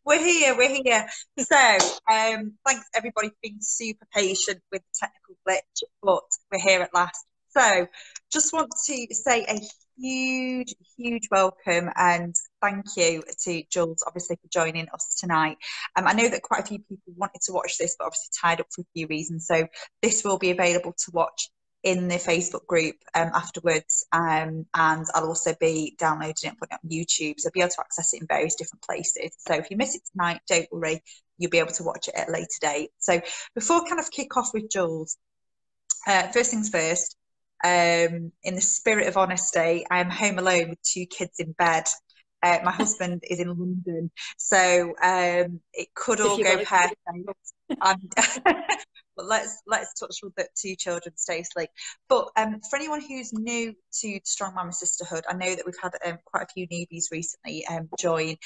We're here, we're here. So, thanks everybody for being super patient with the technical glitch, but we're here at last. So, just want to say a huge, huge welcome and thank you to Jules, obviously, for joining us tonight. I know that quite a few people wanted to watch this, but obviously tied up for a few reasons. So, this will be available to watch in the Facebook group afterwards, and I'll also be downloading it and putting it on YouTube, so be able to access it in various different places. So if you miss it tonight, don't worry, you'll be able to watch it at a later date. So before kind of kick off with Jules, first things first, in the spirit of honesty, I am home alone with two kids in bed. My husband is in London, so it could all go pear-shaped. But let's touch with that two children stay asleep. But for anyone who's new to Strong Mama Sisterhood, I know that we've had quite a few newbies recently join.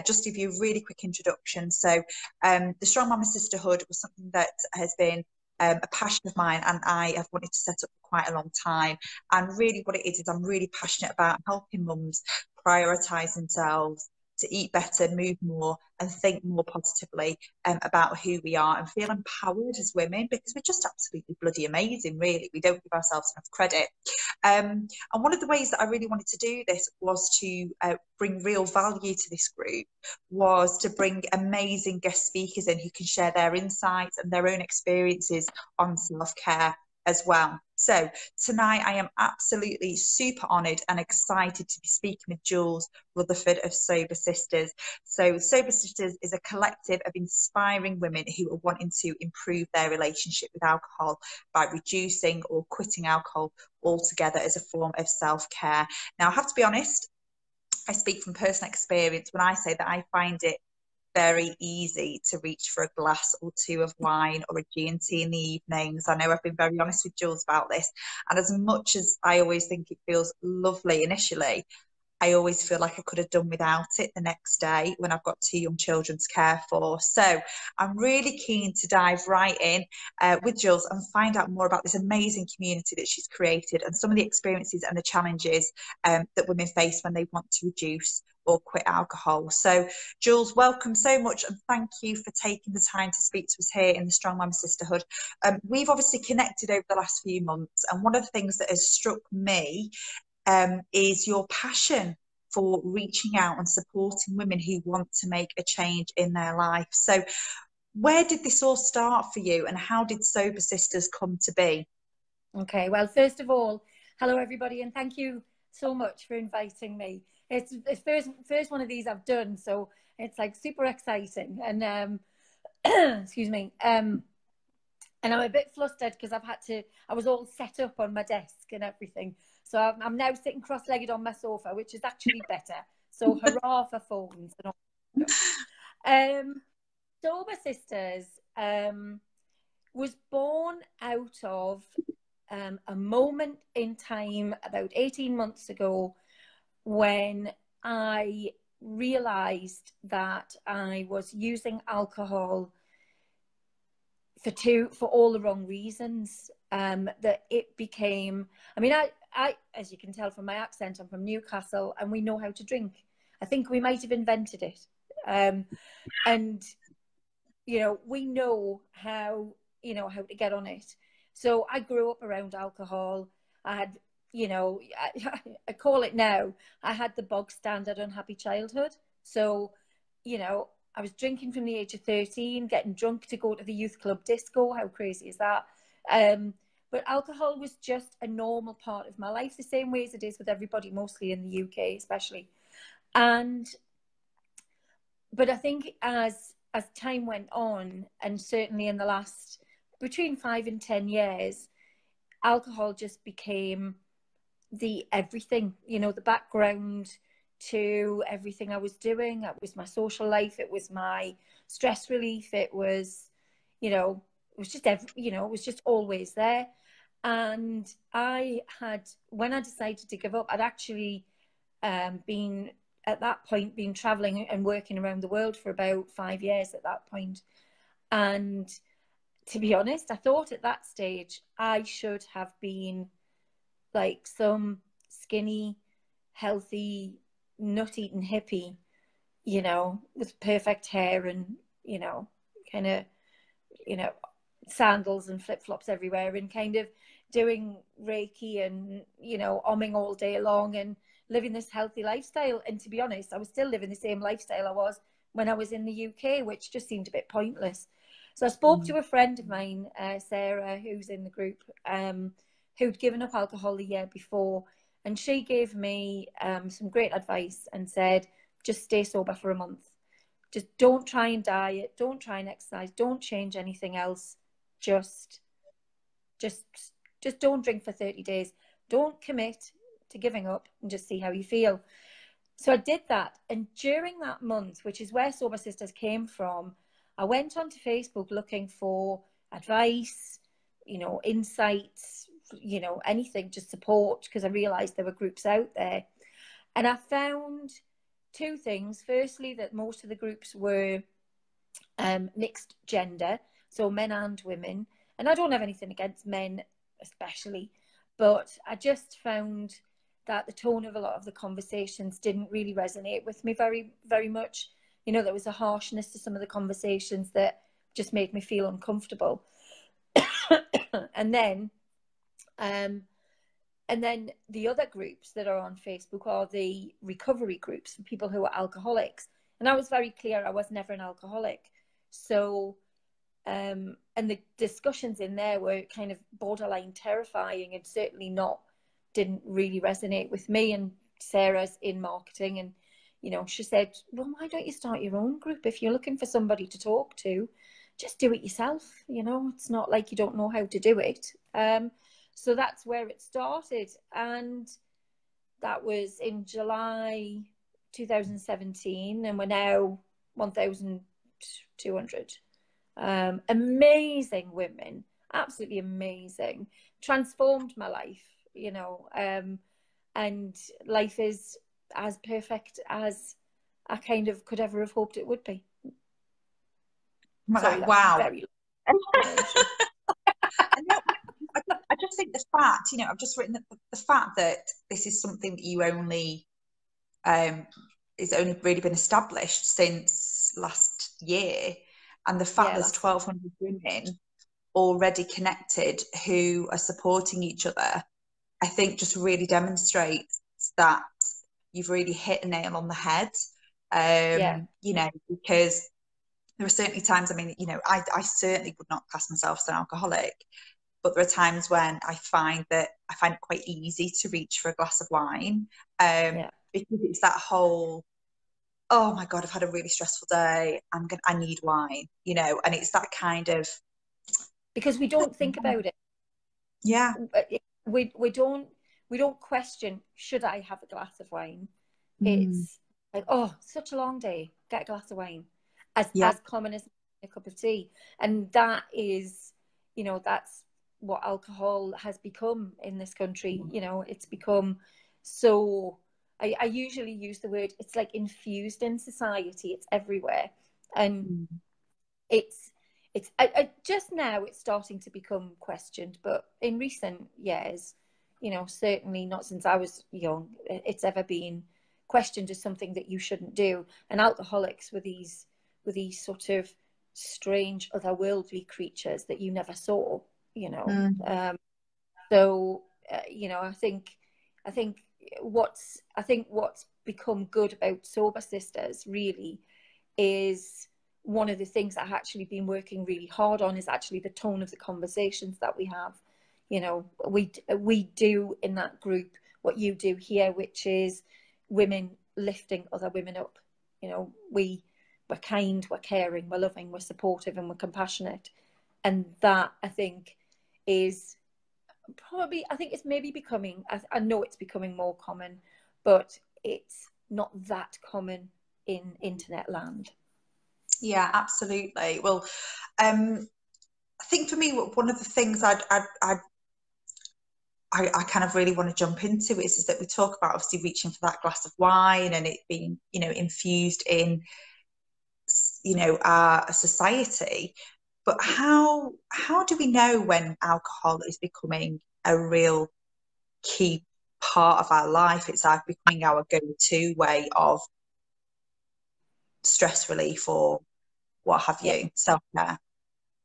Just to give you a really quick introduction. So the Strong Mama Sisterhood was something that has been a passion of mine, and I have wanted to set up for quite a long time. And really what it is I'm really passionate about helping mums prioritise themselves, to eat better, move more, and think more positively about who we are and feel empowered as women, because we're just absolutely bloody amazing, really. We don't give ourselves enough credit. And one of the ways that I really wanted to do this was to bring real value to this group, was to bring amazing guest speakers in who can share their insights and their own experiences on self-care as well. So tonight I am absolutely super honoured and excited to be speaking with Jules Rutherford of SoberSistas. So SoberSistas is a collective of inspiring women who are wanting to improve their relationship with alcohol by reducing or quitting alcohol altogether as a form of self-care. Now, I have to be honest, I speak from personal experience when I say that I find it very easy to reach for a glass or two of wine or a G&T in the evenings. I know I've been very honest with Jules about this, and as much as I always think it feels lovely initially, I always feel like I could have done without it the next day when I've got two young children to care for. So I'm really keen to dive right in with Jules and find out more about this amazing community that she's created and some of the experiences and the challenges that women face when they want to reduce or quit alcohol. So Jules, welcome so much, and thank you for taking the time to speak to us here in the Strong Mama Sisterhood. We've obviously connected over the last few months, and one of the things that has struck me is your passion for reaching out and supporting women who want to make a change in their life. So where did this all start for you, and how did SoberSistas come to be? Okay, well, first of all, hello everybody, and thank you so much for inviting me. It's the first one of these I've done, so it's like super exciting. And excuse me, and I'm a bit flustered because I was all set up on my desk and everything. So I'm now sitting cross-legged on my sofa, which is actually better. So hurrah for phones and all. SoberSistas was born out of a moment in time about 18 months ago when I realised that I was using alcohol for all the wrong reasons. That it became, I mean, I, as you can tell from my accent, I'm from Newcastle, and we know how to drink. I think we might have invented it. And, you know, we know how to get on it. So I grew up around alcohol. I had, you know, I call it now, I had the bog standard unhappy childhood. So, you know, I was drinking from the age of 13, getting drunk to go to the youth club disco. How crazy is that? But alcohol was just a normal part of my life, the same way as it is with everybody, mostly in the UK, especially. But I think as time went on, and certainly in the last between 5 and 10 years, alcohol just became the everything, you know, the background to everything I was doing. It was my social life. It was my stress relief. It was, you know, it was just it was just always there. And when I decided to give up, I'd actually been at that point been traveling and working around the world for about 5 years at that point. And to be honest, I thought at that stage I should have been like some skinny, healthy, nut-eating hippie, you know, with perfect hair and, you know, kind of, you know, sandals and flip-flops everywhere, and kind of doing Reiki and, you know, omming all day long and living this healthy lifestyle. And to be honest, I was still living the same lifestyle I was when I was in the UK, which just seemed a bit pointless. So I spoke to a friend of mine, Sarah, who's in the group, who'd given up alcohol the year before, and she gave me some great advice and said, just stay sober for a month. Just don't try and diet, don't try and exercise, don't change anything else. Just don't drink for 30 days. Don't commit to giving up, and just see how you feel. So I did that. And during that month, which is where Sober Sisters came from, I went onto Facebook looking for advice, you know, insights, you know, anything to support, because I realized there were groups out there. And I found two things. Firstly, that most of the groups were mixed gender, so men and women. And I don't have anything against men especially, but I just found that the tone of a lot of the conversations didn't really resonate with me very, very much. You know, there was a harshness to some of the conversations that just made me feel uncomfortable. And then the other groups that are on Facebook are the recovery groups for people who are alcoholics. And I was very clear I was never an alcoholic. So, and the discussions in there were kind of borderline terrifying, and certainly didn't really resonate with me. And Sarah's in marketing, and, you know, she said, well, why don't you start your own group? If you're looking for somebody to talk to, just do it yourself. You know, it's not like you don't know how to do it. So that's where it started. And that was in July 2017. And we're now 1,200. Amazing women, absolutely amazing. Transformed my life, you know. And life is as perfect as I kind of could ever have hoped it would be. Sorry, wow. Very I just think the fact, you know, I've just written the fact that this is something that you only is only really been established since last year, and the fact there's 1,200 women already connected who are supporting each other, I think just really demonstrates that you've really hit a nail on the head. You know, because there are certainly times, I mean, you know, I certainly would not class myself as an alcoholic, but there are times when I find it quite easy to reach for a glass of wine, because it's that whole, oh my God, I've had a really stressful day, I need wine, you know, and it's that kind of, because we don't think about it. Yeah. We don't question, should I have a glass of wine? It's like, oh, such a long day, get a glass of wine, as common as a cup of tea. And that is, you know, that's what alcohol has become in this country. You know, it's become so, I usually use the word, it's like infused in society. It's everywhere. And it's just now it's starting to become questioned, but in recent years, you know, certainly not since I was young, it's ever been questioned as something that you shouldn't do. And alcoholics were these sort of strange otherworldly creatures that you never saw, you know. So you know, I think what's become good about Sober Sisters really is, one of the things I've actually been working really hard on is actually the tone of the conversations that we have. You know, we do in that group what you do here, which is women lifting other women up. You know, we're kind, we're caring, we're loving, we're supportive, and we're compassionate. And that, I think, is probably, I think it's maybe becoming, I know it's becoming more common, but it's not that common in internet land. Yeah, absolutely. Well, I think for me, one of the things I kind of really want to jump into is that we talk about obviously reaching for that glass of wine and it being, you know, infused in, you know, our society. But how do we know when alcohol is becoming a real key part of our life? It's like becoming our go-to way of stress relief or what have you, self-care?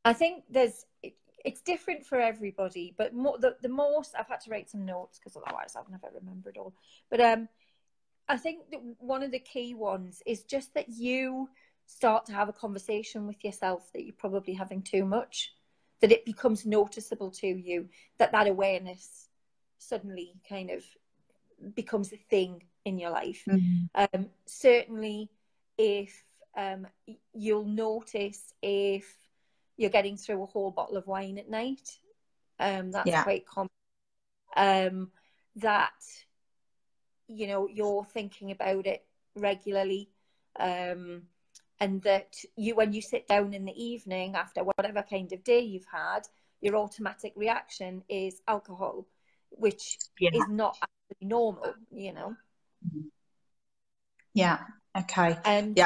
I think it's different for everybody, but the most, I've had to write some notes because otherwise I've never remembered all. But I think that one of the key ones is just that you start to have a conversation with yourself that you're probably having too much, that it becomes noticeable to you, that awareness suddenly kind of becomes a thing in your life. Certainly if you'll notice if you're getting through a whole bottle of wine at night, that's quite common. That, you know, you're thinking about it regularly, and that when you sit down in the evening after whatever kind of day you've had, your automatic reaction is alcohol, which is not actually normal, you know. Yeah. Okay. And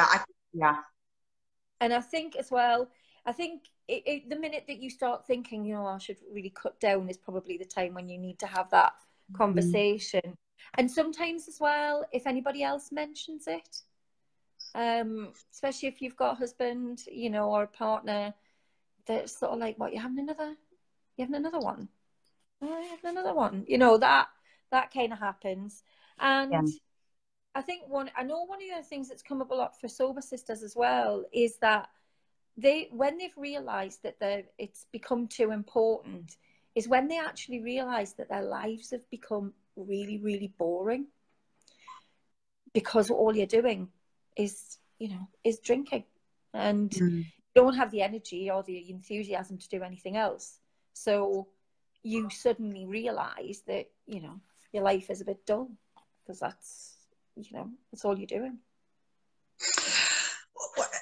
and I think as well, I think the minute that you start thinking, you know, I should really cut down, is probably the time when you need to have that conversation. And sometimes as well, if anybody else mentions it, especially if you've got a husband, you know, or a partner, that's sort of like, what, you're having another one? Oh, you're having another one. You know, that kind of happens. And I think one of the things that's come up a lot for Sober Sisters as well is that when they've realised that it's become too important, is when they actually realise that their lives have become really, really boring, because all you're doing is drinking, and you don't have the energy or the enthusiasm to do anything else. So you suddenly realise that, you know, your life is a bit dull, because that's all you're doing.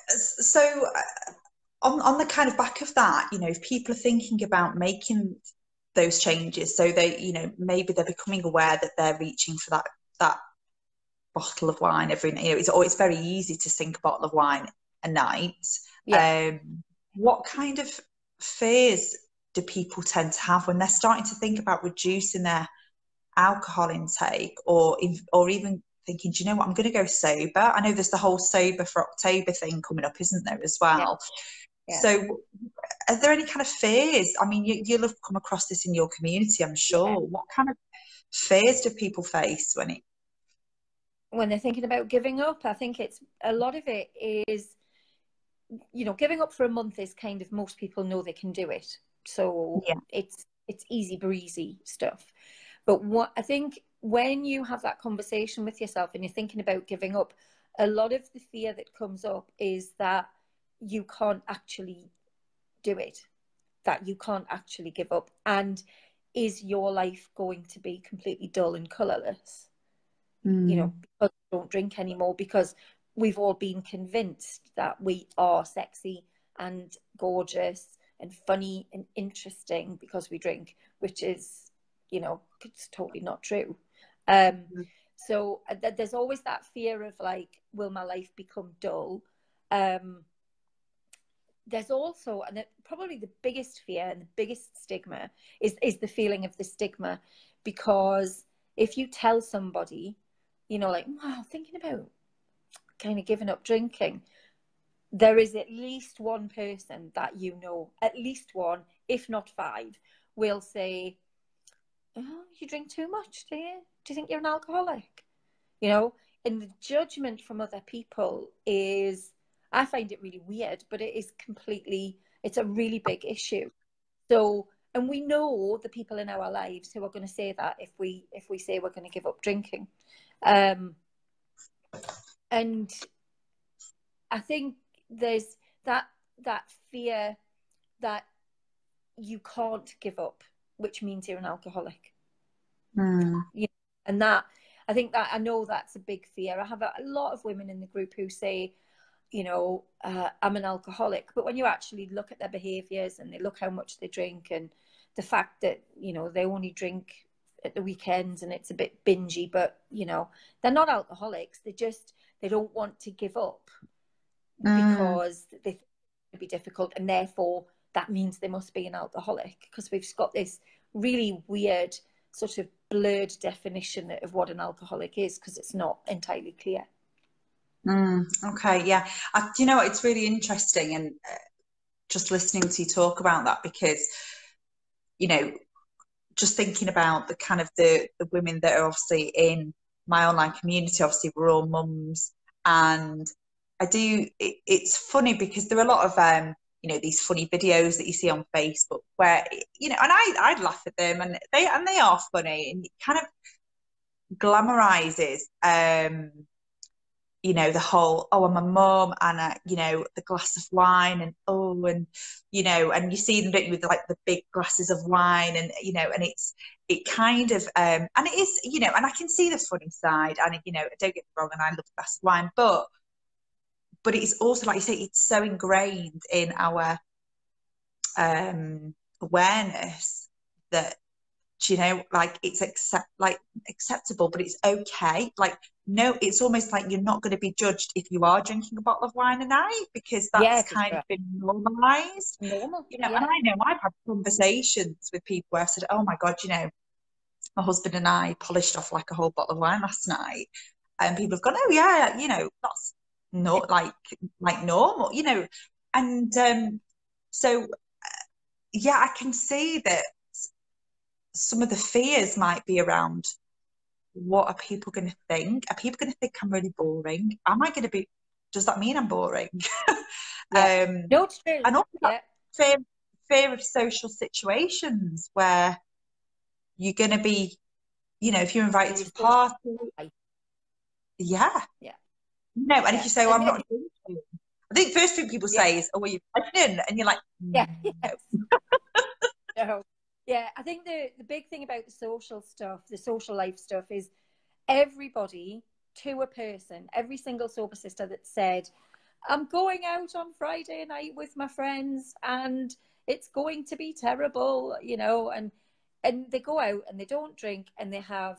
So on the kind of back of that, you know, if people are thinking about making those changes, so they, you know, maybe they're becoming aware that they're reaching for that bottle of wine every night. You know, it's very easy to sink a bottle of wine a night. What kind of fears do people tend to have when they're starting to think about reducing their alcohol intake, or even thinking, do you know what, I'm going to go sober? I know there's the whole Sober for October thing coming up, isn't there, as well? So are there any kind of fears? I mean, you'll have come across this in your community, I'm sure. What kind of fears do people face when they're thinking about giving up? I think it's a lot of it is, you know, giving up for a month is kind of, most people know they can do it, so it's easy breezy stuff. But what I think, when you have that conversation with yourself and you're thinking about giving up, a lot of the fear that comes up is that you can't actually do it, that you can't actually give up, and is your life going to be completely dull and colourless? You know, because we don't drink anymore, because we've all been convinced that we are sexy and gorgeous and funny and interesting because we drink, which is, you know, it's totally not true. So there's always that fear of, like, will my life become dull? There's also, and probably the biggest fear and the biggest stigma is the feeling of the stigma, because if you tell somebody, you know, like, wow, thinking about kind of giving up drinking, there is at least one person that, you know, at least one, if not five, will say, oh, you drink too much, do you? Do you think you're an alcoholic? You know, and the judgment from other people is, I find it really weird, but it is it's a really big issue. So, and we know the people in our lives who are going to say that if we say we're going to give up drinking. And I think there's that fear that you can't give up, which means you're an alcoholic. You know, and that, I think that, I know that's a big fear. I have a lot of women in the group who say, you know, I'm an alcoholic, but when you actually look at their behaviours and they look how much they drink, and the fact that, you know, they only drink at the weekends and it's a bit bingy, but, you know, they're not alcoholics. They don't want to give up because they think it would be difficult, and therefore that means they must be an alcoholic, because we've got this really weird sort of blurred definition of what an alcoholic is, because it's not entirely clear. Okay, yeah. Do you know what? It's really interesting, and just listening to you talk about that, because, you know, just thinking about the kind of the women that are obviously in my online community. Obviously, we're all mums, and it's funny because there are a lot of you know, these funny videos that you see on Facebook where, you know, and I'd laugh at them, and they are funny, and it kind of glamorizes you know, the whole, oh, I'm a mum, and you know, the glass of wine, and oh, and you know, and you see them, don't you, with like the big glasses of wine, and you know, and it kind of and it is, you know, and I can see the funny side, and you know, don't get me wrong, and I love a glass of wine, but it's also, like you say, it's so ingrained in our awareness that, you know, like it's acceptable, but it's okay. Like, no, it's almost like you're not going to be judged if you are drinking a bottle of wine a night, because Yeah, that's because kind of been normalized, normal. you know. And Yeah. I know I've had conversations with people where I said, oh my God, you know, my husband and I polished off like a whole bottle of wine last night, and people have gone, oh yeah, you know, that's not like normal, you know. And so yeah, I can see that some of the fears might be around, what are people going to think? Are people going to think I'm really boring? Am I going to be, does that mean I'm boring? Yeah. No, it's true. And also that Yeah. fear, fear of social situations where you're going to be, you know, if you're invited You're a to a social party, life. yeah, Yeah. no. And if Yeah. you say, well, I'm And not drinking, I think first thing people yeah. say is, oh, are you pregnant? And you're like, Yeah. no. No. Yeah. I think the big thing about the social stuff, the social life stuff, is everybody, to a person, every single sober sister that said, I'm going out on Friday night with my friends and it's going to be terrible, you know, and they go out and they don't drink and they have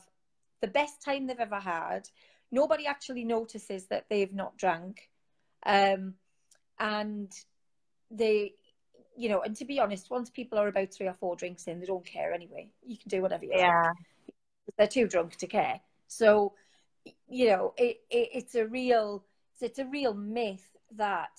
the best time they've ever had. Nobody actually notices that they've not drank. And they, you know, and to be honest, once people are about 3 or 4 drinks in, they don't care anyway. You can do whatever you like. Yeah, They're too drunk to care. So, you know, it's a real myth that,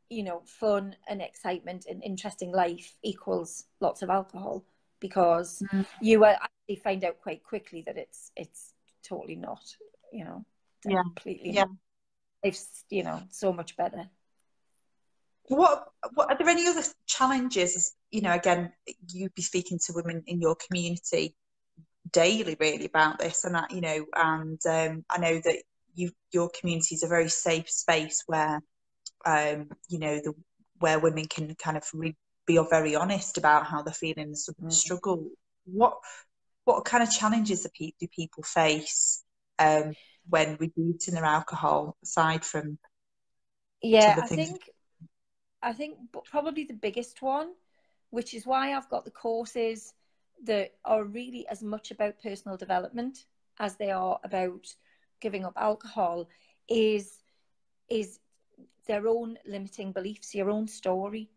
you know, fun and excitement and interesting life equals lots of alcohol, because you actually find out quite quickly that it's totally not, you know, yeah, completely yeah. not. Life's, you know, so much better. What are there any other challenges? You know, again, you'd be speaking to women in your community daily, really, about this, and that, you know, and I know that your community is a very safe space where, you know, where women can kind of be very honest about how they're feeling and struggle. What kind of challenges do people face when reducing their alcohol, aside from some of Yeah, the things? I think probably the biggest one, which is why I've got the courses that are really as much about personal development as they are about giving up alcohol, is their own limiting beliefs, your own story.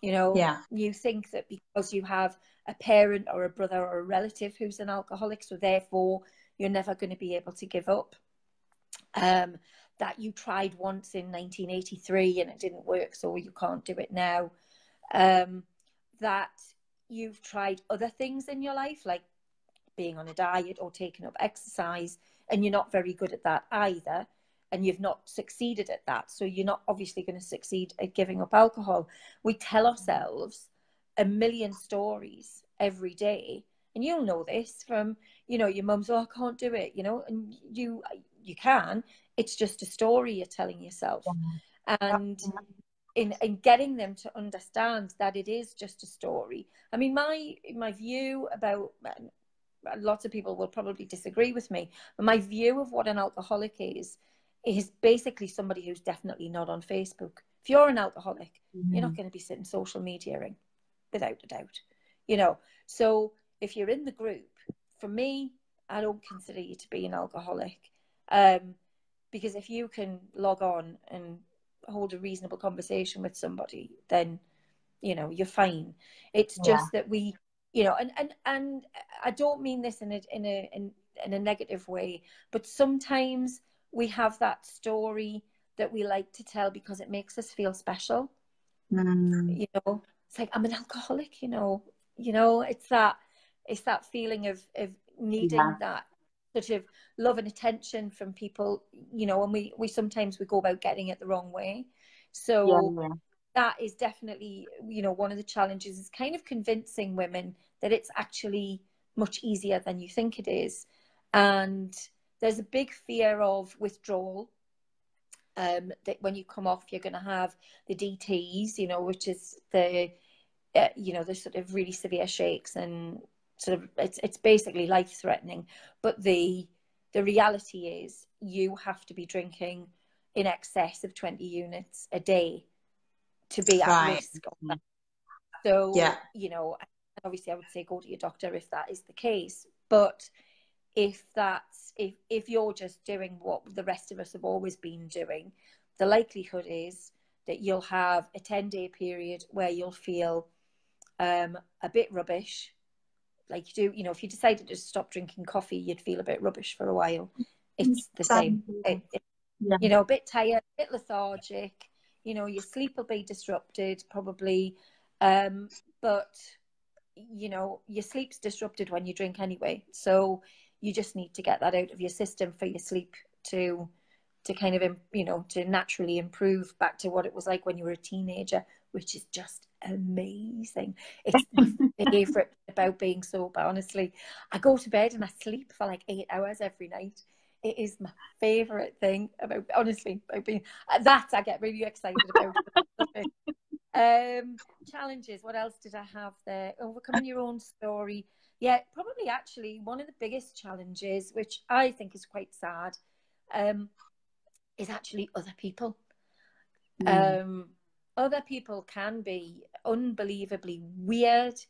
You know, Yeah, you think that because you have a parent or a brother or a relative who's an alcoholic, so therefore you're never going to be able to give up. That you tried once in 1983 and it didn't work, so you can't do it now. That you've tried other things in your life, like being on a diet or taking up exercise, and you're not very good at that either, and you've not succeeded at that, so you're not obviously going to succeed at giving up alcohol. We tell ourselves a million stories every day, and you'll know this from, you know, your mum's, oh, I can't do it, you know, and you can. It's just a story you're telling yourself. And in getting them to understand that it is just a story. I mean, my view about, lots of people will probably disagree with me, but my view of what an alcoholic is basically somebody who's definitely not on Facebook. If you're an alcoholic, you're not going to be sitting social mediaing, without a doubt, you know. So if you're in the group, for me, I don't consider you to be an alcoholic, because if you can log on and hold a reasonable conversation with somebody, then, you know, you're fine. It's yeah, just that we, you know, and I don't mean this in a negative way, but sometimes we have that story that we like to tell because it makes us feel special. You know, it's like, I'm an alcoholic, you know, it's that feeling of needing that sort of love and attention from people, you know, and we sometimes we go about getting it the wrong way. So that is definitely, you know, one of the challenges, is kind of convincing women that it's actually much easier than you think it is. And there's a big fear of withdrawal, that when you come off, you're going to have the DTs, you know, which is the, you know, the sort of really severe shakes, and sort of it's basically life threatening. But the reality is you have to be drinking in excess of 20 units a day to be at risk of that. So, you know, obviously I would say go to your doctor if that is the case. But if you're just doing what the rest of us have always been doing, the likelihood is that you'll have a 10-day period where you'll feel a bit rubbish. Like you do, you know, if you decided to stop drinking coffee, you'd feel a bit rubbish for a while. It's the same. You know, a bit tired, a bit lethargic, you know, your sleep will be disrupted probably. But, you know, your sleep's disrupted when you drink anyway. So you just need to get that out of your system for your sleep to kind of, you know, to naturally improve back to what it was like when you were a teenager, which is just amazing. It's my favorite about being sober, honestly. I go to bed and I sleep for like 8 hours every night. It is my favorite thing about, honestly, about being that. I get really excited about. Challenges, what else did I have there? Overcoming your own story. Yeah, probably actually one of the biggest challenges, which I think is quite sad, is actually other people. Other people can be unbelievably weird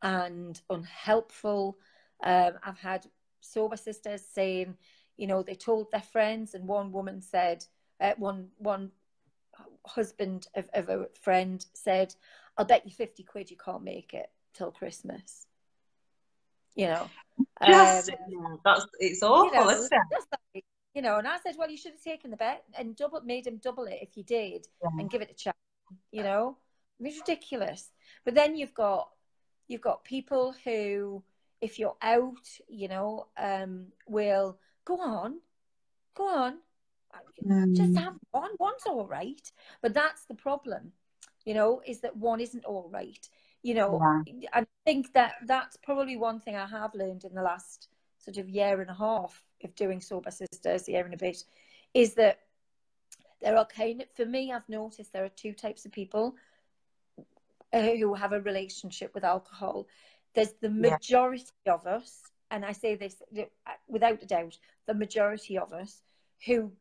and unhelpful. I've had sober sisters saying, you know, they told their friends, and one woman said, one husband of a friend said, I'll bet you 50 quid you can't make it till Christmas. You know, it's awful, you know, isn't it? like, you know, and I said, well, you should have taken the bet and made him double it if you did, and give it a chance. You know, it's ridiculous. But then you've got people who, if you're out, you know, will go on, just have one's all right. But that's the problem, you know, is that one isn't all right. You know, I think that's probably one thing I have learned in the last sort of year and a half of doing Sober Sisters, year and a bit, is that there are for me, I've noticed there are two types of people who have a relationship with alcohol. There's the majority of us, and I say this without a doubt, the majority of us who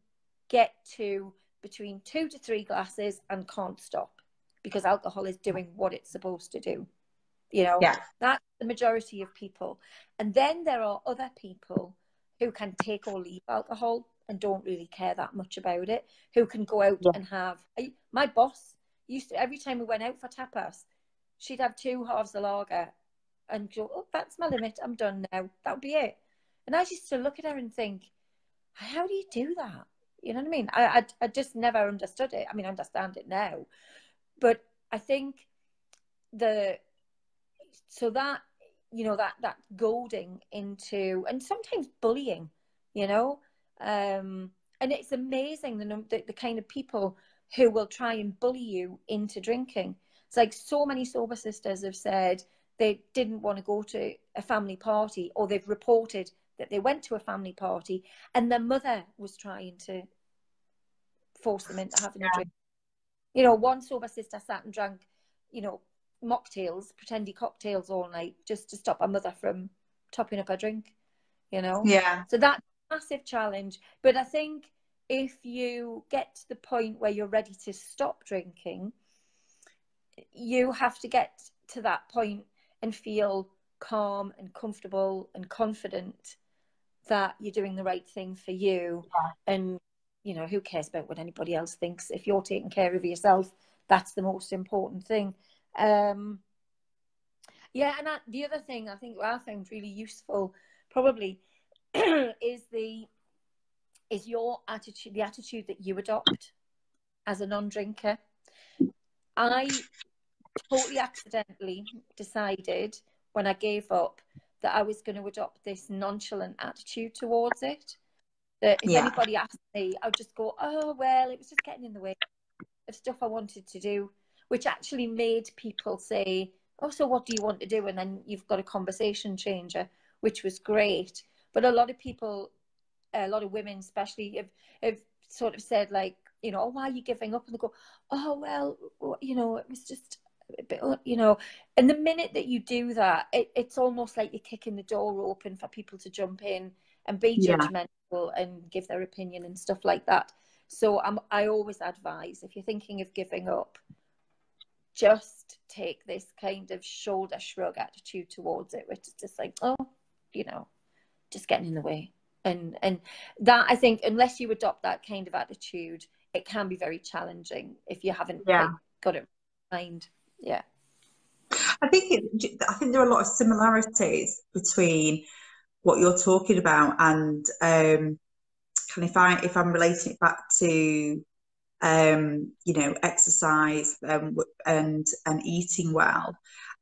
get to between 2 to 3 glasses and can't stop because alcohol is doing what it's supposed to do. You know, that's the majority of people. And then there are other people who can take or leave alcohol and don't really care that much about it, who can go out and have, my boss used to, every time we went out for tapas, she'd have 2 halves of lager and go, oh, that's my limit, I'm done now, that'll be it. And I used to look at her and think, how do you do that? You know what I mean? I just never understood it. I mean, I understand it now, but I think so that, you know, that goading into, and sometimes bullying, you know, and it's amazing the kind of people who will try and bully you into drinking. It's like so many sober sisters have said they didn't want to go to a family party, or they've reported that they went to a family party and their mother was trying to force them into having a drink. You know, one sober sister sat and drank, you know, mocktails, pretendy cocktails all night just to stop her mother from topping up her drink, you know? So that's a massive challenge. But I think if you get to the point where you're ready to stop drinking, you have to get to that point and feel calm and comfortable and confident that you're doing the right thing for you. And, you know, who cares about what anybody else thinks? If you're taking care of yourself, that's the most important thing. And the other thing I think I found really useful probably is is your attitude, the attitude that you adopt as a non-drinker. I totally accidentally decided when I gave up that I was going to adopt this nonchalant attitude towards it. That if anybody asked me, I'd just go, oh, well, it was just getting in the way of stuff I wanted to do, which actually made people say, oh, so what do you want to do? And then you've got a conversation changer, which was great. But a lot of people, a lot of women especially, have sort of said, like, you know, oh, why are you giving up? And they go, oh, well, you know, it was just a bit, you know. And the minute that you do that, it's almost like you're kicking the door open for people to jump in and be judgmental and give their opinion and stuff like that. So I always advise, if you're thinking of giving up, just take this kind of shoulder shrug attitude towards it, which is just like, oh, you know, just getting in the way. And that, I think, unless you adopt that kind of attitude, it can be very challenging if you haven't got it in mind. Yeah. I think there are a lot of similarities between what you're talking about and if I'm relating it back to you know, exercise and eating well,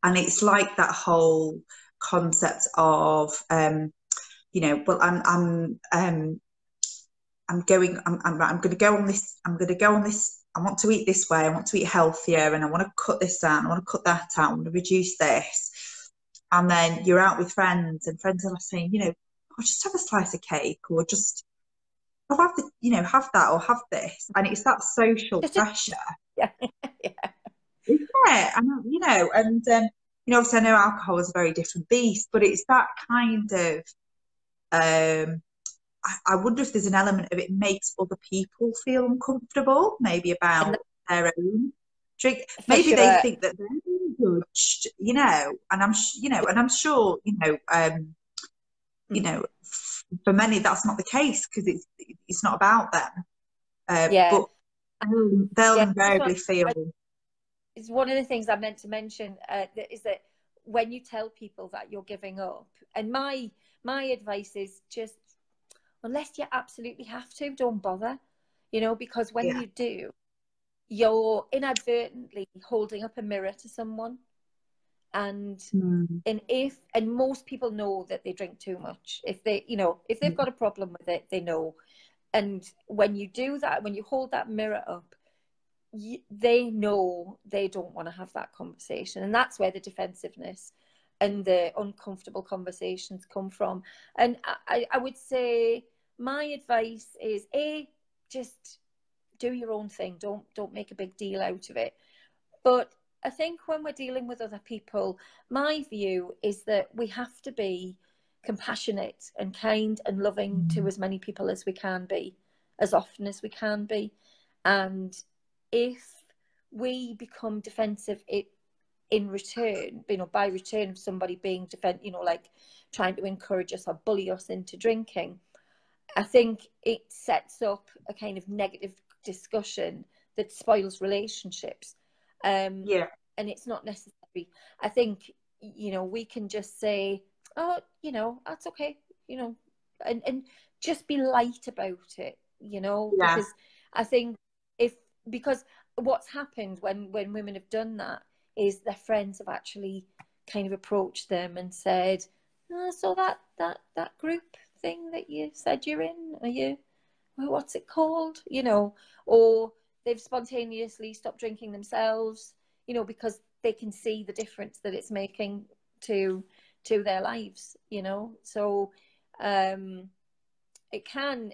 and it's like that whole concept of you know, well, I'm going to go on this. I want to eat this way. I want to eat healthier, and I want to cut this down. I want to cut that out. I want to reduce this. And then you're out with friends, and friends are saying, you know, I'll just have a slice of cake, or just I'll have the, you know, have that or have this. And it's that social pressure. Yeah. Yeah, and you know, and you know, obviously I know alcohol is a very different beast, but it's that kind of I wonder if there's an element of it makes other people feel uncomfortable, maybe about their own drink. Maybe they think that they're being judged, you know. And I'm sure, you know, for many that's not the case, because it's not about them. But they'll invariably feel. It's one of the things I meant to mention is that when you tell people that you're giving up, and my advice is just, unless you absolutely have to, don't bother, you know, because when you do, you're inadvertently holding up a mirror to someone. And and most people know that they drink too much. If they, you know, if they've got a problem with it, they know. And when you do that, when you hold that mirror up, they know they don't want to have that conversation. And that's where the defensiveness and the uncomfortable conversations come from. And I would say my advice is, just do your own thing. Don't make a big deal out of it. But I think when we're dealing with other people, my view is that we have to be compassionate and kind and loving to as many people as we can be, as often as we can be. And if we become defensive in return, you know, by return of somebody being you know, like trying to encourage us or bully us into drinking, I think it sets up a kind of negative discussion that spoils relationships. And it's not necessary. I think, you know, we can just say, oh, you know, that's okay, you know, and just be light about it, you know, because I think because what's happened when women have done that is their friends have actually kind of approached them and said, oh, so that group thing that you said you're in, are you, well, what's it called, you know, or they've spontaneously stopped drinking themselves, you know, because they can see the difference that it's making to their lives, you know. So it can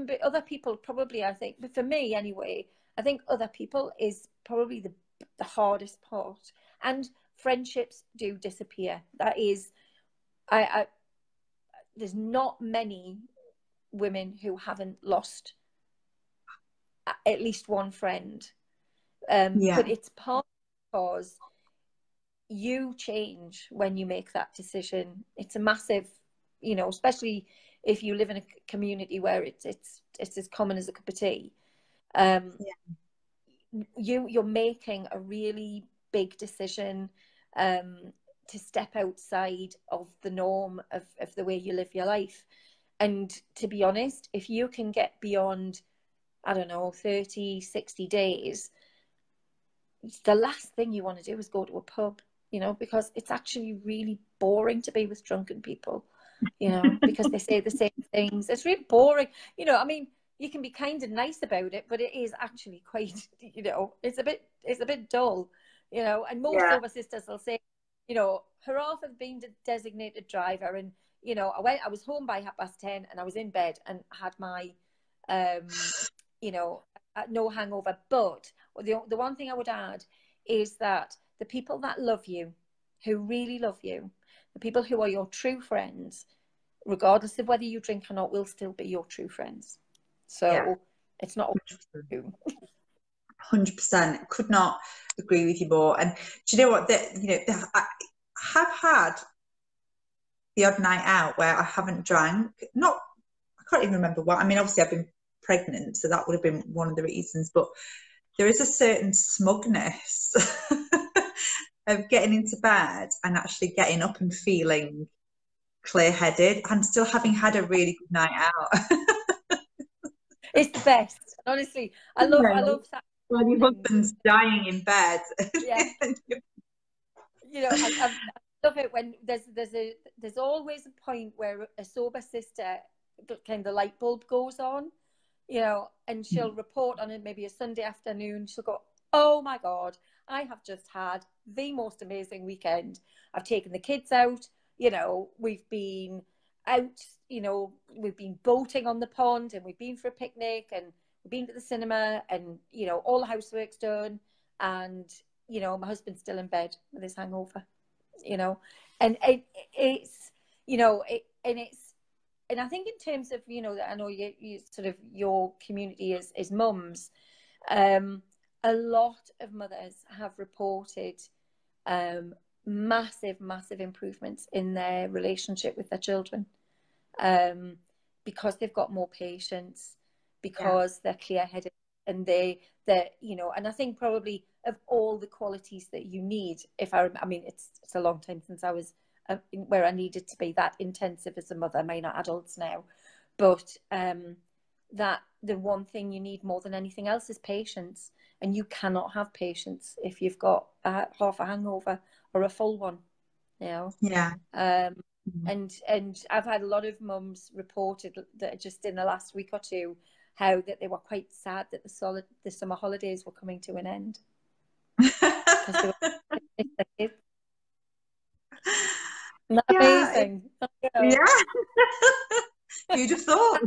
be other people probably, I think, but for me anyway, I think other people is probably the hardest part. And friendships do disappear. That is, there's not many women who haven't lost at least one friend. But it's part because you change when you make that decision. It's a massive, you know, especially if you live in a community where it's as common as a cup of tea. You're making a really big decision to step outside of the norm of the way you live your life. And to be honest, if you can get beyond, I don't know, 30, 60 days, the last thing you want to do is go to a pub, you know, because it's actually really boring to be with drunken people, you know, because they say the same things. It's really boring. You know, I mean, you can be kind of nice about it, but it is actually quite, you know, it's a bit dull, you know. And most sober sisters will say, you know, hurrah for being the designated driver. And, you know, I was home by 10:30 and I was in bed and had my, you know, no hangover. But the one thing I would add is that the people that love you, who really love you, the people who are your true friends, regardless of whether you drink or not, will still be your true friends. So it's not 100%. Could not agree with you more. And do you know what? I have had the odd night out where I haven't drank. I can't even remember what. I mean, obviously I've been pregnant, so that would have been one of the reasons. But there is a certain smugness of getting into bed and actually getting up and feeling clear-headed and still having had a really good night out. It's the best. Honestly, I love that. When your husband's dying in bed. Yeah. You know, I love it when there's always a point where a sober sister, kind of the light bulb goes on, you know, and she'll report on it maybe a Sunday afternoon. She'll go, "Oh my God, I have just had the most amazing weekend. I've taken the kids out, you know, we've been out, you know, we've been boating on the pond and we've been for a picnic and we've been to the cinema and, you know, all the housework's done. And, you know, my husband's still in bed with his hangover, you know." And it's, you know, and I think in terms of, you know, I know you sort of your community is mums, a lot of mothers have reported massive improvements in their relationship with their children, because they've got more patience, because they're clear-headed, and they're, you know, and I think probably of all the qualities that you need, I mean, it's a long time since I was where I needed to be that intensive as a mother. I mean, not adults now, but that the one thing you need more than anything else is patience, and you cannot have patience if you've got half a hangover or a full one, you know. And I've had a lot of mums reported that just in the last week or two how that they were quite sad that the summer holidays were coming to an end. Because they were Not amazing. Yeah. You'd have thought.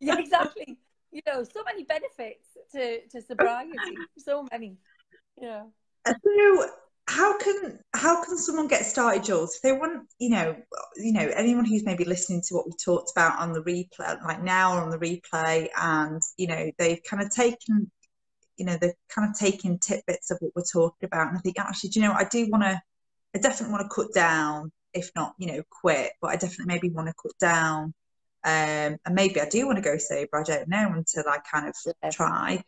Yeah, exactly. You know, so many benefits to sobriety. So many. Yeah. So how can someone get started, Jules? If they want, you know, anyone who's maybe listening to what we talked about on the replay, like now or on the replay, and you know, they've kind of taken, you know, they're kind of taking tidbits of what we're talking about, and I think actually, do you know, I definitely want to cut down, if not, you know, quit, but I definitely maybe want to cut down. And maybe I do want to go sober. I don't know until I kind of try.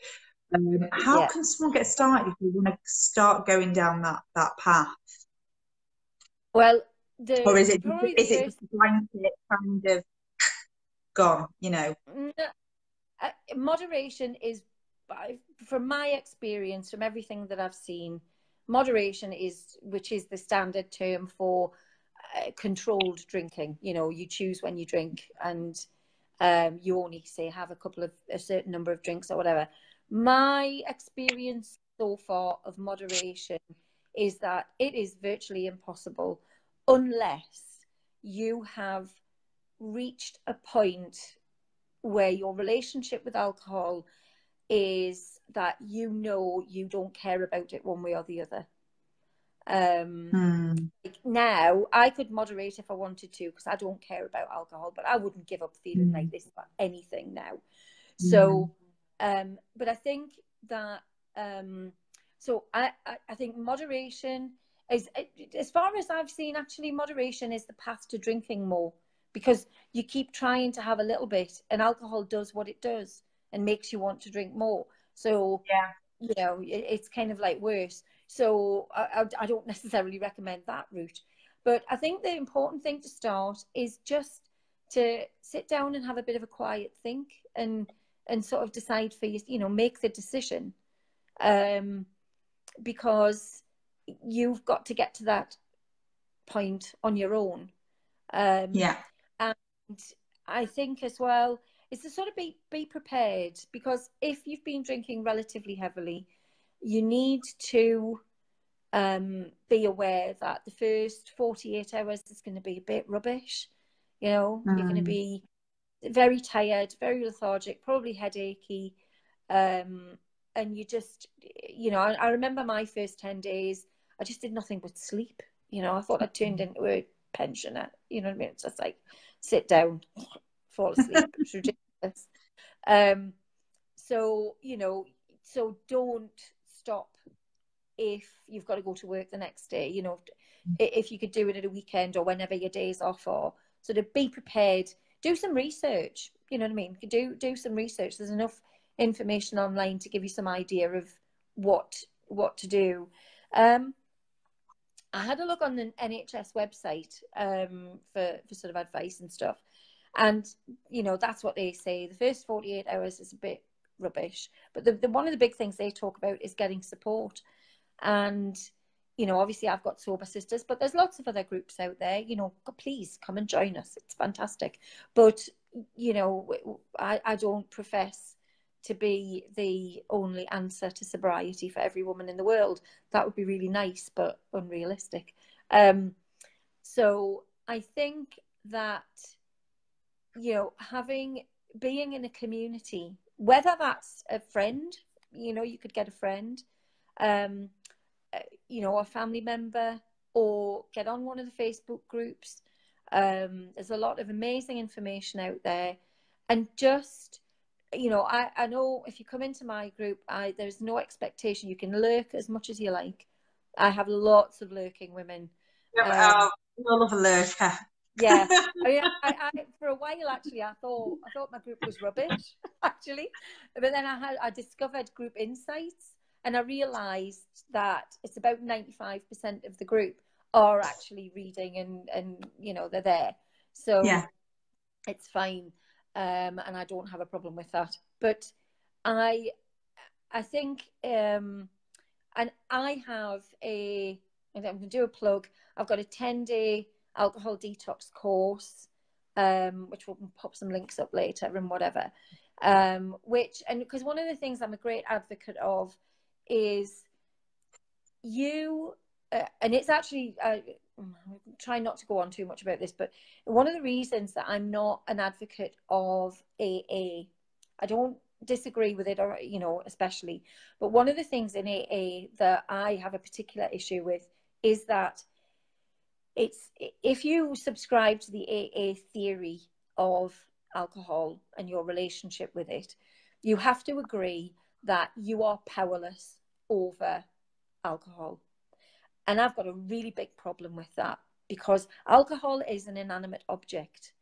How can someone get started if they want to start going down that path? Well, or is it just a blanket kind of gone? You know, moderation is, from my experience, from everything that I've seen, moderation is, which is the standard term for controlled drinking. You know, you choose when you drink, and you only say have a certain number of drinks or whatever. My experience so far of moderation is that it is virtually impossible unless you have reached a point where your relationship with alcohol is that, you know, you don't care about it one way or the other. Like now, I could moderate if I wanted to because I don't care about alcohol, but I wouldn't give up feeling like this about anything now. So, but I think that, so I think moderation is, as far as I've seen, actually, moderation is the path to drinking more, because you keep trying to have a little bit, and alcohol does what it does and makes you want to drink more. So, you know, it's kind of like worse. So I don't necessarily recommend that route. But I think the important thing to start is just to sit down and have a bit of a quiet think and sort of decide for you, you know, make the decision, because you've got to get to that point on your own. Yeah. And I think as well is to sort of be prepared, because if you've been drinking relatively heavily, you need to be aware that the first 48 hours is going to be a bit rubbish. You know, you're going to be very tired, very lethargic, probably headachy. And you just, you know, I remember my first 10 days, I just did nothing but sleep. You know, I thought I turned into a pensioner. You know what I mean? It's just like, sit down, fall asleep. It's ridiculous. So, you know, so don't stop if you've got to go to work the next day. You know, if you could do it at a weekend or whenever your day's off, or sort of be prepared. Do some research. You know what I mean? Do some research. There's enough information online to give you some idea of what to do. I had a look on the NHS website for sort of advice and stuff, and you know, that's what they say. The first 48 hours is a bit rubbish, but the one of the big things they talk about is getting support. And you know, obviously I've got SoberSistas, but there's lots of other groups out there. You know, please come and join us. It's fantastic. But you know, I don't profess to be the only answer to sobriety for every woman in the world. That would be really nice, but unrealistic. So I think that, you know, being in a community, whether that's a friend, you know, you could get a friend, you know, a family member, or get on one of the Facebook groups. There's a lot of amazing information out there. And just, you know, I know if you come into my group, there's no expectation. You can lurk as much as you like. I have lots of lurking women. I love a lurker. Yeah, I mean, I for a while actually, I thought my group was rubbish actually, but then I discovered Group Insights, and I realised that it's about 95% of the group are actually reading, and you know, they're there, so yeah, it's fine. And I don't have a problem with that. But I think, and I have I'm going to do a plug. I've got a 10-day alcohol detox course, which we'll pop some links up later and whatever. Because one of the things I'm a great advocate of is and it's actually, try not to go on too much about this, but one of the reasons that I'm not an advocate of AA, I don't disagree with it, or you know, especially, but one of the things in AA that I have a particular issue with is that if you subscribe to the AA theory of alcohol and your relationship with it, you have to agree that you are powerless over alcohol. And I've got a really big problem with that, because alcohol is an inanimate object.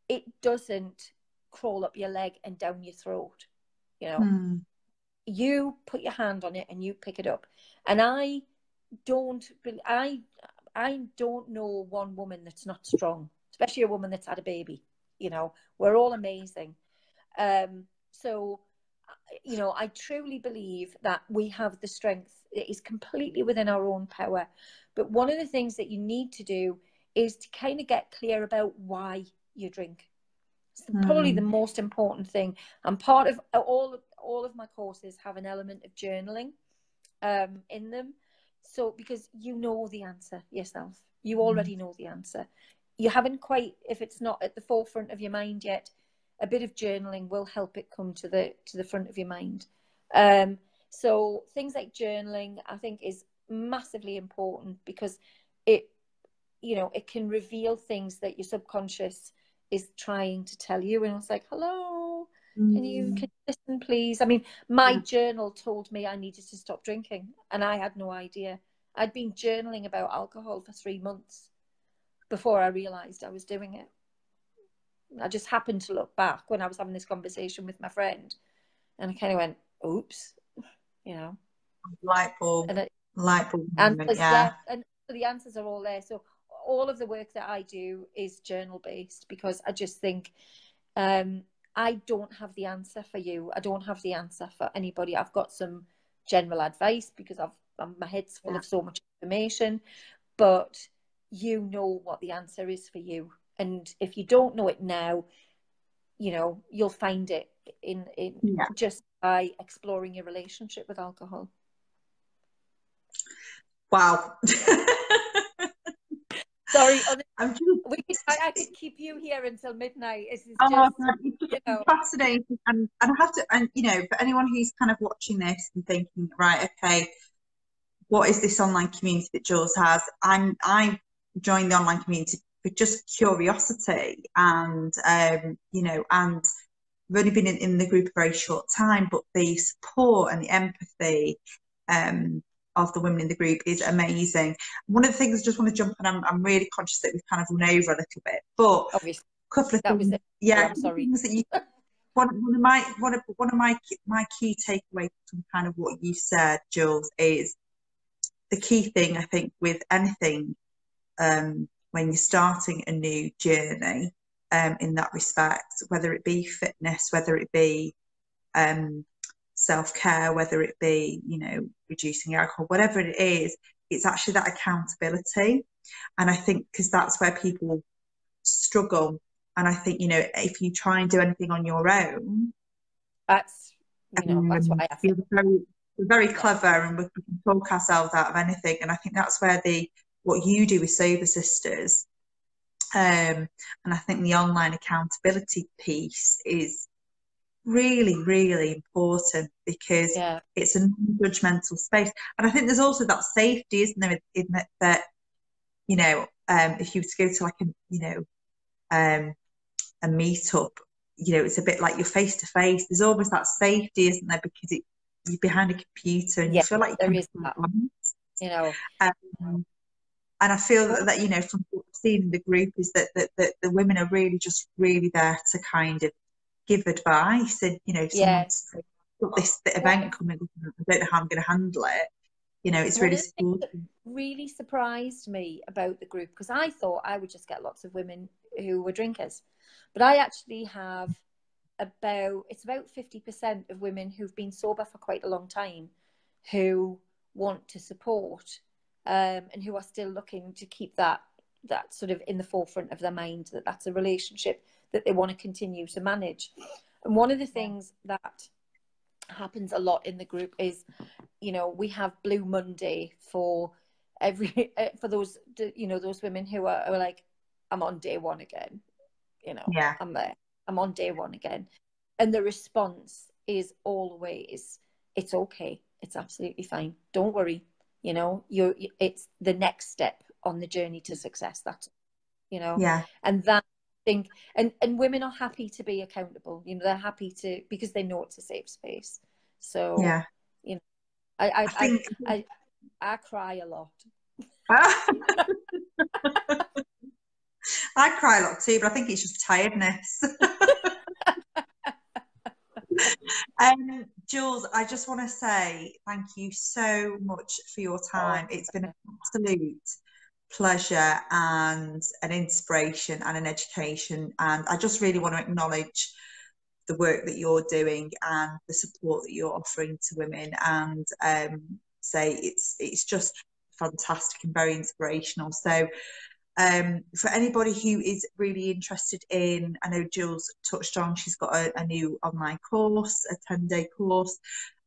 It doesn't crawl up your leg and down your throat. You know, you put your hand on it and you pick it up. And I don't know one woman that's not strong, especially a woman that's had a baby. You know, we're all amazing. So, you know, I truly believe that we have the strength. It is completely within our own power. But one of the things that you need to do is to kind of get clear about why you drink. It's probably the most important thing. And part of all of my courses have an element of journaling in them. So, because you know the answer yourself, you already know the answer. You haven't quite, if it's not at the forefront of your mind yet, a bit of journaling will help it come to the front of your mind. So things like journaling, I think, is massively important, because it, you know, it can reveal things that your subconscious is trying to tell you, and it's like, hello, can you listen, please? I mean, my journal told me I needed to stop drinking, and I had no idea. I'd been journaling about alcohol for 3 months before I realised I was doing it. I just happened to look back when I was having this conversation with my friend, and I kind of went, oops, you know. Light bulb moment, and yeah. And the answers are all there. So all of the work that I do is journal based, because I just think I don't have the answer for you. I don't have the answer for anybody. I've got some general advice because my head's full of so much information, but you know what the answer is for you. And if you don't know it now, you know, you'll find it in just by exploring your relationship with alcohol. Wow. Sorry, I could keep you here until midnight. It's fascinating. And I have to, and you know, for anyone who's kind of watching this and thinking, right, okay, what is this online community that Jules has? I joined the online community for just curiosity, and you know, and I've only been in the group a very short time, but the support and the empathy of the women in the group is amazing. One of the things I just want to jump on, I'm really conscious that we've kind of run over a little bit, but obviously a couple of things, I'm sorry. Things that you, one of my key takeaways from kind of what you said, Jules, is the key thing I think with anything when you're starting a new journey in that respect, whether it be fitness, whether it be self-care, whether it be, you know, reducing alcohol, whatever it is, it's actually that accountability. And I think because that's where people struggle. And I think, you know, if you try and do anything on your own, that's, you know, that's what I have. We're very clever, and we can talk ourselves out of anything. And I think that's where what you do with SoberSistas, and I think the online accountability piece is really, really important, because it's a non-judgmental space. And I think there's also that safety, isn't there, in that you know, if you were to go to like a, you know, a meetup, you know, it's a bit like you're face to face. There's almost that safety, isn't there, because you're behind a computer and you feel like there is that, you know. And I feel that, you know, from what I've seen in the group, is that the women are really just really there to kind of give advice. And, you know, if someone's got this event coming up, I don't know how I'm going to handle it. You know, it's really supportive. Really surprised me about the group, because I thought I would just get lots of women who were drinkers, but I actually have about 50% of women who've been sober for quite a long time who want to support, and who are still looking to keep that sort of in the forefront of their mind, that that's a relationship that they want to continue to manage. And one of the things that happens a lot in the group is, you know, we have Blue Monday for those, you know, those women who are like, I'm on day one again, you know, I'm there, I'm on day one again. And the response is always, it's okay, it's absolutely fine, don't worry, you know, it's the next step on the journey to success. That's, you know, and that thing, and women are happy to be accountable, you know, they're happy to, because they know it's a safe space. So you know, I cry a lot. I cry a lot too, but I think it's just tiredness. Jules, I just want to say thank you so much for your time. It's been an absolute pleasure and an inspiration and an education. And I just really want to acknowledge the work that you're doing and the support that you're offering to women, and say it's just fantastic and very inspirational. So for anybody who is really interested in, I know Jules touched on, she's got a new online course, a 10-day course.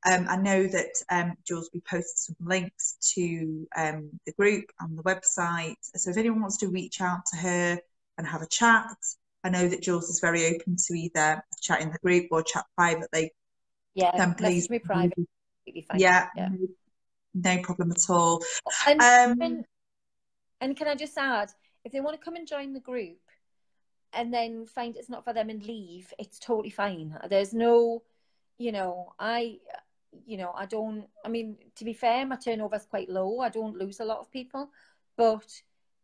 I know that Jules will be posting some links to the group and the website. So if anyone wants to reach out to her and have a chat, I know that Jules is very open to either chat in the group or chat privately. Then please message me privately. No problem at all. And can I just add, if they want to come and join the group and then find it's not for them and leave, it's totally fine. There's no, you know, I don't, I mean, to be fair, my turnover is quite low. I don't lose a lot of people. But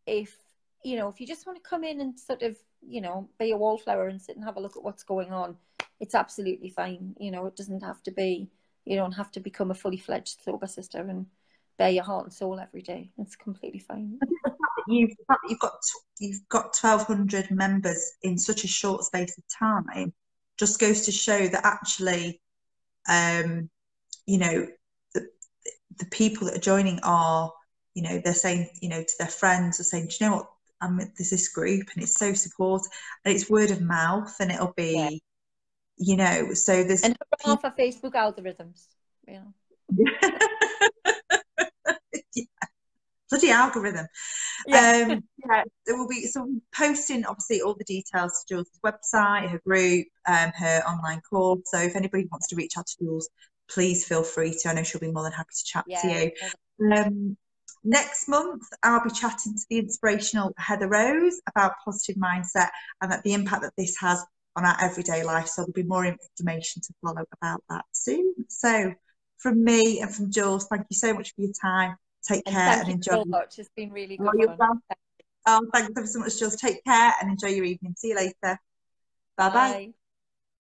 if, you know, if you just want to come in and sort of, you know, be a wallflower and sit and have a look at what's going on, it's absolutely fine. You know, it doesn't have to be, you don't have to become a fully fledged sober sister and bare your heart and soul every day. It's completely fine. you've got 1,200 members in such a short space of time just goes to show that actually, you know, the people that are joining are, you know, they're saying, you know, to their friends, are saying, do you know what, there's this group and it's so supportive, and it's word of mouth, and it'll be, you know, so there's and hurrah for Facebook algorithms, you know. Yeah. Bloody algorithm. Yeah. There will be some posting, obviously, all the details to Jules' website, her group, her online course. So if anybody wants to reach out to Jules, please feel free to. I know she'll be more than happy to chat to you. Next month, I'll be chatting to the inspirational Heather Rose about positive mindset and the impact that this has on our everyday life. So there'll be more information to follow about that soon. So from me and from Jules, thank you so much for your time. Take care and enjoy. Thank you so much. It's been really good fun. Oh, thanks ever so much, Jules. Take care and enjoy your evening. See you later. Bye-bye.